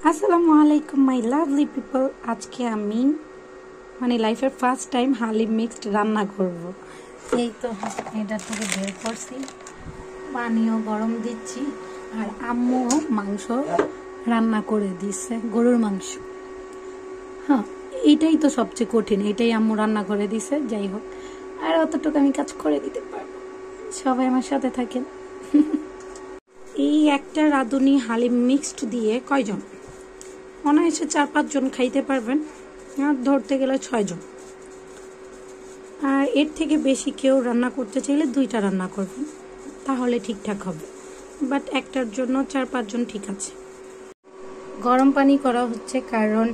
আসসালামু আলাইকুম my lovely people. আজকে আমি লাইফের ফার্স্ট টাইম হালিম মিক্সড রান্না করব। এই তো এটা থেকে বের করছি, পানিও গরম দিচ্ছি, আর আম্মু মাংস রান্না করে দিচ্ছে, গরুর মাংস। হ্যাঁ, এইটাই তো সবচেয়ে কঠিন, এটাই আম্মু রান্না করে দিছে। যাই হোক, আর অতটুকু আমি কাজ করে দিতে পারবো। সবাই আমার সাথে থাকেন। এই একটা রাঁধুনি হালিম মিক্সড দিয়ে কয়জন? অনায়াসে 4-5 জন খাইতে পারবেন, আর ধরতে গেলে 6 জন। আর এর থেকে বেশি কেউ রান্না করতে চাইলে 2টা রান্না করবেন, তাহলে ঠিকঠাক হবে। বাট একটার জন্য 4-5 জন ঠিক আছে। গরম পানি করা হচ্ছে কারণ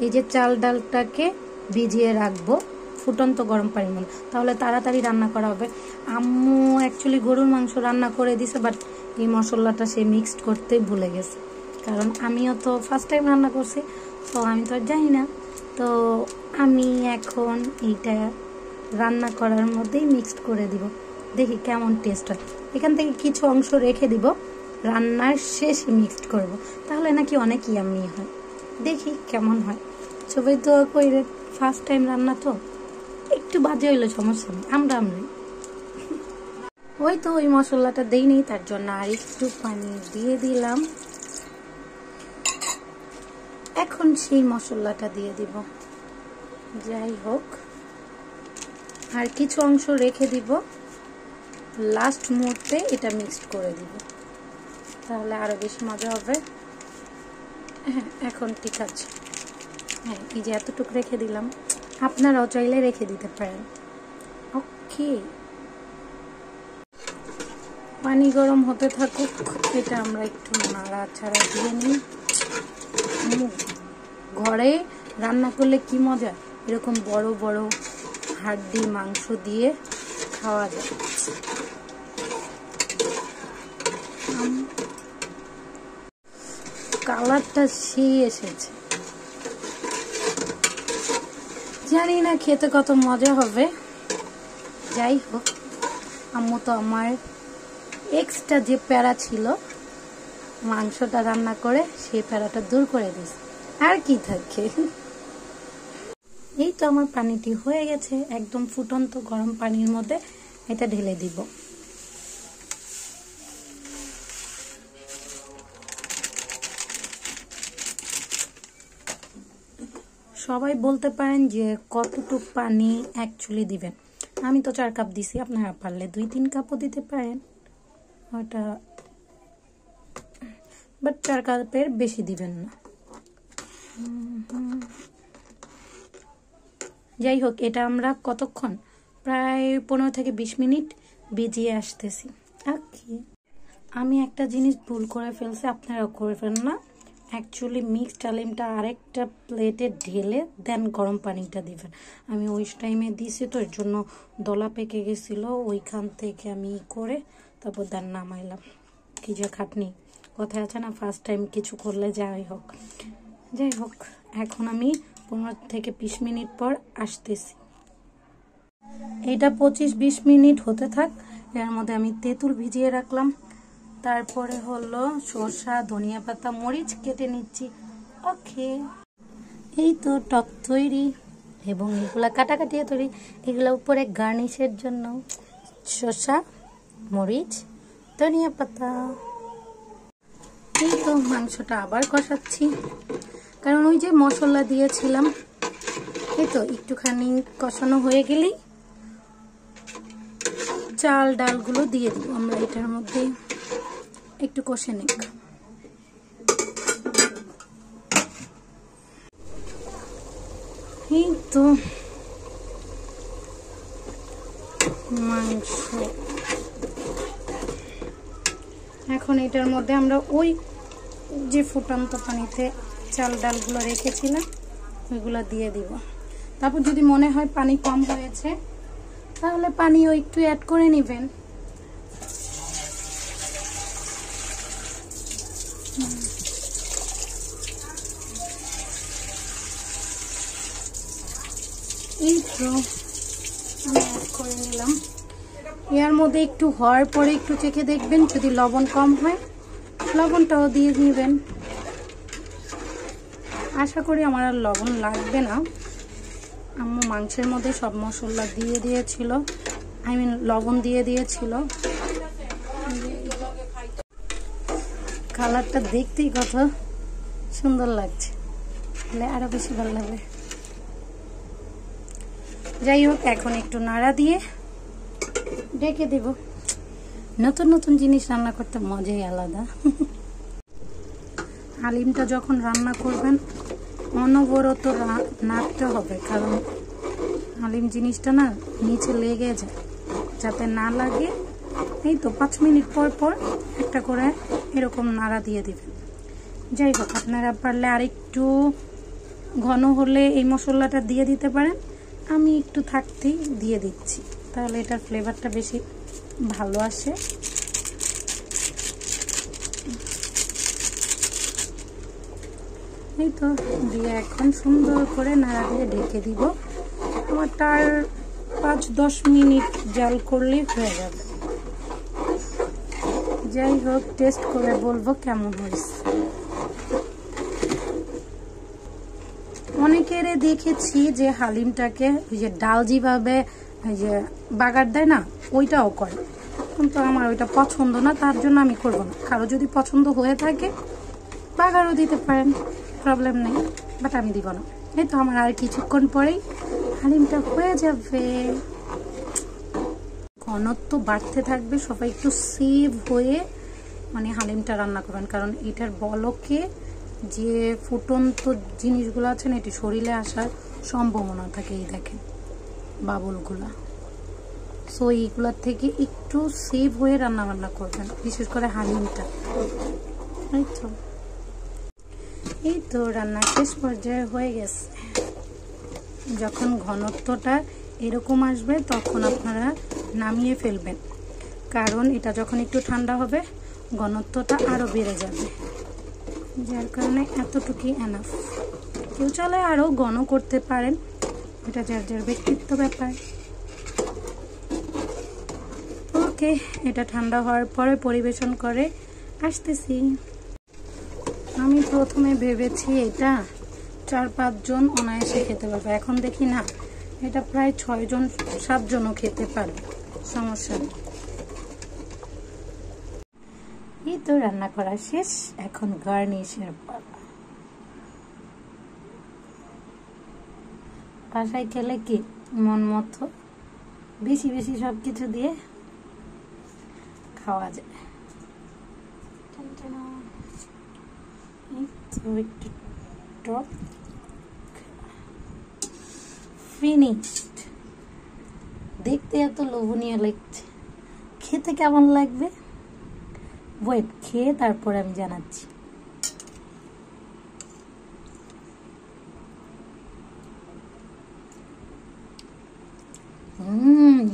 এই যে চাল ডালটাকে ভিজিয়ে রাখবো ফুটন্ত গরম পানির মধ্যে, তাহলে তাড়াতাড়ি রান্না করা হবে। আম্মু অ্যাকচুয়ালি গরুর মাংস রান্না করে দিছে, বাট এই মশলাটা সে মিক্সড করতে ভুলে গেছে। কারণ আমিও তো ফার্স্ট টাইম রান্না করছি, তো আমি তো আর জানি না। তো আমি এখন এইটা রান্না করার মধ্যেই মিক্সড করে দিব, দেখি কেমন টেস্ট হয়। এখান থেকে কিছু অংশ রেখে দিব, রান্নার শেষে মিক্সড করব, তাহলে নাকি অনেক ইয়াম্মি হয়। দেখি কেমন হয়। সবাই তো কইরে, ফার্স্ট টাইম রান্না তো একটু বাজে হইলে সমস্যা নেই, আমরা ওই তো ওই মশলাটা দেই নেই, তার জন্য আর একটু পানি দিয়ে দিলাম। এখন সেই মশলাটা দিয়ে দিব। যাই হোক, আর কিছু অংশ রেখে দিব, লাস্ট মুহূর্তে এটা মিক্সড করে দিব, তাহলে আরো বেশি মজা হবে। হ্যাঁ, এখন ঠিক আছে। হ্যাঁ, এই যে এতটুকু রেখে দিলাম, আপনারাও চাইলে রেখে দিতে পারেন। ওকে, পানি গরম হতে থাকুক, এটা আমরা একটু নাড়াচাড়া দিয়ে নিই। ঘরে রান্না করলে কি মজা, এরকম বড় বড় হাড্ডি মাংস দিয়ে খাওয়া যায়। কালারটা সেই এসেছে, জানি না খেতে কত মজা হবে। যাই হোক, আম্মু তো আমার এক্সট্রা যে প্যারা ছিল মাংসটা রান্না করে, সেই প্যারাটা দূর করে দিয়েছে। আর কি থাকে। এই তো আমার পানিটি হয়ে গেছে, একদম ফুটন্ত গরম পানির মধ্যে এটা ঢেলে দিব। সবাই বলতে পারেন যে কতটুকু পানি অ্যাকচুয়ালি দিবেন। আমি তো 4 কাপ দিছি, আপনারা পারলে 2-3 কাপও দিতে পারেন, ওটা বাট 4 কাপের বেশি দিবেন না। যাই হোক, এটা আমরা কতক্ষণ, প্রায় 15 থেকে 20 মিনিট ভিজিয়ে আসতেছি। আমি একটা জিনিস ভুল করে ফেলছি, আপনারাও করে ফেলেন না। অ্যাকচুয়ালি মিক্সড হালিমটা আরেকটা প্লেটে ঢেলে দেন গরম পানিটা দিবেন। আমি ওই টাইমে দিয়েছি, তো এর জন্য দলা পেকে গেছিলো, ওইখান থেকে আমি করে তারপর দেন নামাইলাম। কি যে খাটনি, কথায় আছে না, ফার্স্ট টাইম কিছু করলে। যাই হোক, এখন আমি 15 থেকে 20 মিনিট পর আসতেছি। এটা 25-20 মিনিট হতে থাক। এর মধ্যে আমি তেঁতুল ভিজিয়ে রাখলাম, তারপরে হলো শসা, ধনিয়া পাতা, মরিচ কেটে নিচ্ছি। ওকে, এই তো টক তৈরি, এবং এগুলা কাটাকাটি তৈরি। এগুলো উপরে গার্নিশের জন্য শসা, মরিচ, ধনিয়া পাতা। এই তো মাংসটা আবার কষাচ্ছি, কারণ ওই যে মশলা দিয়েছিলাম। এই তো একটুখানি কষানো হয়ে গেলেই চাল ডালগুলো দিয়ে দিব আমরা এটার মধ্যে, একটু কষে নিক। এই তো মাংস, এখন এটার মধ্যে আমরা ওই যে ফুটন্ত পানিতে চাল ডালগুলো রেখেছিলাম ওইগুলো দিয়ে দিব। তারপর যদি মনে হয় পানি কম হয়েছে, তাহলে পানিও একটু অ্যাড করে নেবেন। এই তো আমি অ্যাড করে নিলাম। এর মধ্যে একটু হওয়ার পরে একটু চেখে দেখবেন, যদি লবণ কম হয় লবণটাও দিয়ে নেবেন। আশা করি আমার আর লবণ লাগবে না। আম্মু মাংসের মধ্যে সব মশলা দিয়ে দিয়েছিল, লবণ দিয়ে দিয়েছিল। কালারটা দেখতেই কত সুন্দর লাগছে, তাহলে আরো বেশি ভালো লাগবে। যাই হোক, এখন একটু নাড়া দিয়ে ঢেকে দেব। নতুন নতুন জিনিস রান্না করতে মজাই আলাদা। হালিমটা যখন রান্না করবেন অনবরত নাড়তে হবে, কারণ হালিম জিনিসটা না নিচে লেগে যায়, যাতে না লাগে। এই তো 5 মিনিট পর পর একটা করে এরকম নাড়া দিয়ে দিবেন। যাই হোক, আপনারা পারলে আরেকটু ঘন হলে এই মশলাটা দিয়ে দিতে পারেন। আমি একটু থাকতেই দিয়ে দিচ্ছি, তাহলে এটার ফ্লেভারটা বেশি ভালো আসে। এই তো দিয়ে এখন সুন্দর করে নাড়া দিয়ে ঢেকে দিব। আমার তার 5-10 মিনিট জাল করলেই হয়ে যাবে। যাই হোক, টেস্ট করে বলবো কেমন হয়েছে। অনেকের দেখেছি যে হালিমটাকে ওই যে ডাল যেভাবে ওই যে বাগার দেয় না, ওইটাও করে, কিন্তু আমার ওইটা পছন্দ না, তার জন্য আমি করব না। কারো যদি পছন্দ হয়ে থাকে বাগারও দিতে পারেন, প্রবলেম নেই, বাট আমি দিব না। এই তো আমার আর কিছুক্ষণ পরেই হালিমটা হয়ে যাবে। ঘনত্ব বাড়তে থাকবে, সবাই একটু সেভ হয়ে মানে হালিমটা রান্না করবেন, কারণ এটার বলকে যে ফুটন্ত জিনিসগুলো আছে না, এটি শরীরে আসার সম্ভাবনা থাকে। এই দেখেন বাবুলগুলা, সো এইগুলার থেকে একটু সেভ হয়ে রান্না বান্না করবেন, বিশেষ করে হালিমটা। এই তো রান্না শেষ পর্যায়ে হয়ে গেছে। যখন ঘনত্বটা এরকম আসবে তখন আপনারা নামিয়ে ফেলবেন, কারণ এটা যখন একটু ঠান্ডা হবে ঘনত্বটা আরো বেড়ে যাবে, যার কারণে এতটুকুই এনাফ। কেউ চাইলে আরো ঘন করতে পারেন, এটা যার যার ব্যক্তিত্ব ব্যাপার। ওকে, এটা ঠান্ডা হওয়ার পরে পরিবেশন করে আসতেছি। আমি প্রথমে ভেবেছি এটা 4-5 জন অনায়াসে খেতে পারবে, এখন দেখি না, এটা প্রায় 6-7 জনও খেতে পারবে, সমস্যা নেই। এই তো রান্না করা শেষ, এখন গার্নিশের পালা। বাসায় খেলে কি মন মতো বেশি বেশি সবকিছু দিয়ে খাওয়া যায়। একটু টক ফিনিশড। দেখতে এত লোভনীয় লাগছে, খেতে কেমন লাগবে ওয়েট, খেয়ে তারপরে আমি জানাচ্ছি।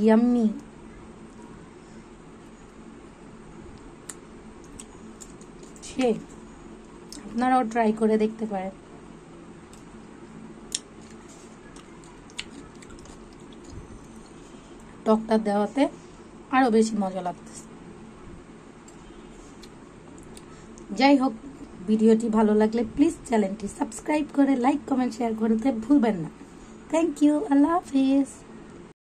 ইয়াম্মি। আপনারাও ট্রাই করে দেখতে পারেন। টকটা দেওয়াতে আরো বেশি মজা লাগতেছে। যাই হোক, ভিডিওটি ভালো লাগলে প্লিজ চ্যানেলটি সাবস্ক্রাইব করে লাইক কমেন্ট শেয়ার করতে ভুলবেন না। থ্যাংক ইউ, আল্লাহ হাফিজ।